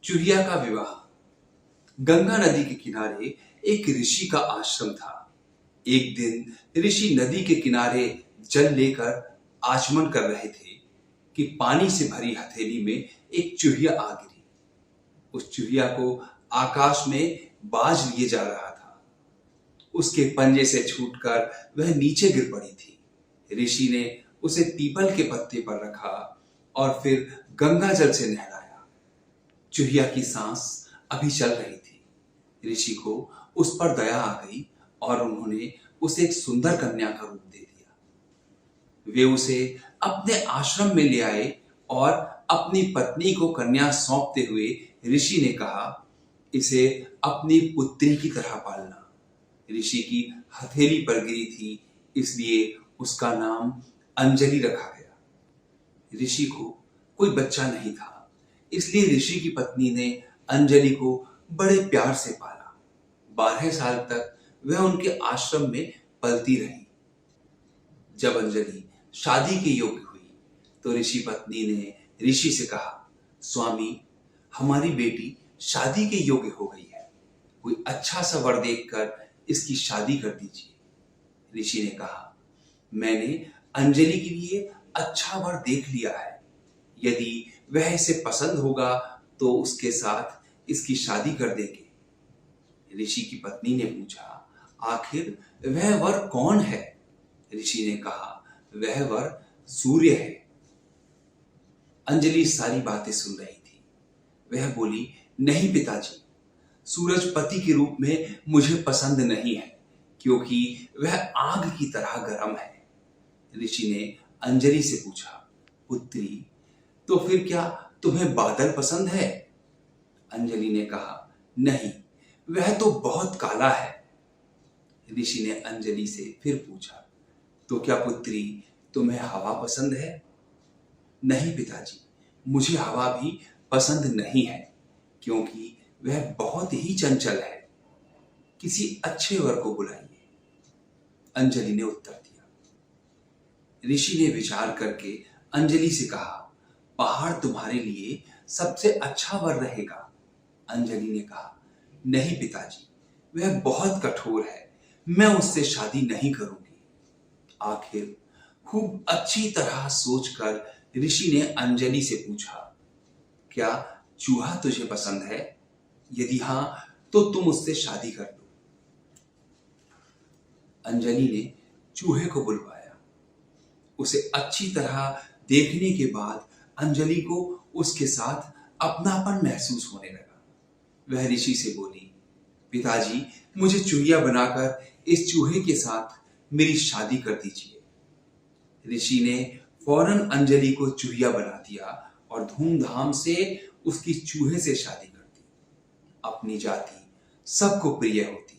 चूहिया का विवाह। गंगा नदी के किनारे एक ऋषि का आश्रम था। एक दिन ऋषि नदी के किनारे जल लेकर आचमन कर रहे थे कि पानी से भरी हथेली में एक चूहिया आ गिरी। उस चूहिया को आकाश में बाज लिए जा रहा था। उसके पंजे से छूटकर वह नीचे गिर पड़ी थी। ऋषि ने उसे पीपल के पत्ते पर रखा और फिर गंगा जल से नहलाया। चूहिया की सांस अभी चल रही थी। ऋषि को उस पर दया आ गई और उन्होंने उसे एक सुंदर कन्या का रूप दे दिया। वे उसे अपने आश्रम में ले आए और अपनी पत्नी को कन्या सौंपते हुए ऋषि ने कहा, इसे अपनी पुत्री की तरह पालना। ऋषि की हथेली पर गिरी थी, इसलिए उसका नाम अंजलि रखा गया। ऋषि को कोई बच्चा नहीं था, इसलिए ऋषि की पत्नी ने अंजलि को बड़े प्यार से पाला। 12 साल तक वह उनके आश्रम में पलती रही। जब अंजलि शादी के योग्य हुई तो ऋषि पत्नी ने ऋषि से कहा, स्वामी, हमारी बेटी शादी के योग्य हो गई है। कोई अच्छा सा वर देखकर इसकी शादी कर दीजिए। ऋषि ने कहा, मैंने अंजलि के लिए अच्छा वर देख लिया है। यदि वह इसे पसंद होगा तो उसके साथ इसकी शादी कर देंगे। ऋषि की पत्नी ने पूछा, आखिर वह वर कौन है? ऋषि ने कहा, वह वर सूर्य है। अंजलि सारी बातें सुन रही थी। वह बोली, नहीं पिताजी, सूरज पति के रूप में मुझे पसंद नहीं है, क्योंकि वह आग की तरह गर्म है। ऋषि ने अंजलि से पूछा, पुत्री, तो फिर क्या तुम्हें बादल पसंद है? अंजलि ने कहा, नहीं, वह तो बहुत काला है। ऋषि ने अंजलि से फिर पूछा, तो क्या पुत्री, तुम्हें हवा पसंद है? नहीं पिताजी, मुझे हवा भी पसंद नहीं है, क्योंकि वह बहुत ही चंचल है। किसी अच्छे वर को बुलाइए। अंजलि ने उत्तर दिया। ऋषि ने विचार करके अंजलि से कहा, पहाड़ तुम्हारे लिए सबसे अच्छा वर रहेगा। अंजलि ने कहा, नहीं पिताजी, वह बहुत कठोर है, मैं उससे शादी नहीं करूंगी। आखिर खूब अच्छी तरह सोचकर ऋषि ने अंजलि से पूछा, क्या चूहा तुझे पसंद है? यदि हां तो तुम उससे शादी कर लो। अंजलि ने चूहे को बुलवाया। उसे अच्छी तरह देखने के बाद अंजलि को उसके साथ अपनापन महसूस होने लगा। वह ऋषि से बोली, पिताजी, मुझे चूहिया बनाकर इस चूहे के साथ मेरी शादी कर दीजिए। ऋषि ने फौरन अंजलि को चूहिया बना दिया और धूमधाम से उसकी चूहे से शादी कर दी। अपनी जाति सबको प्रिय होती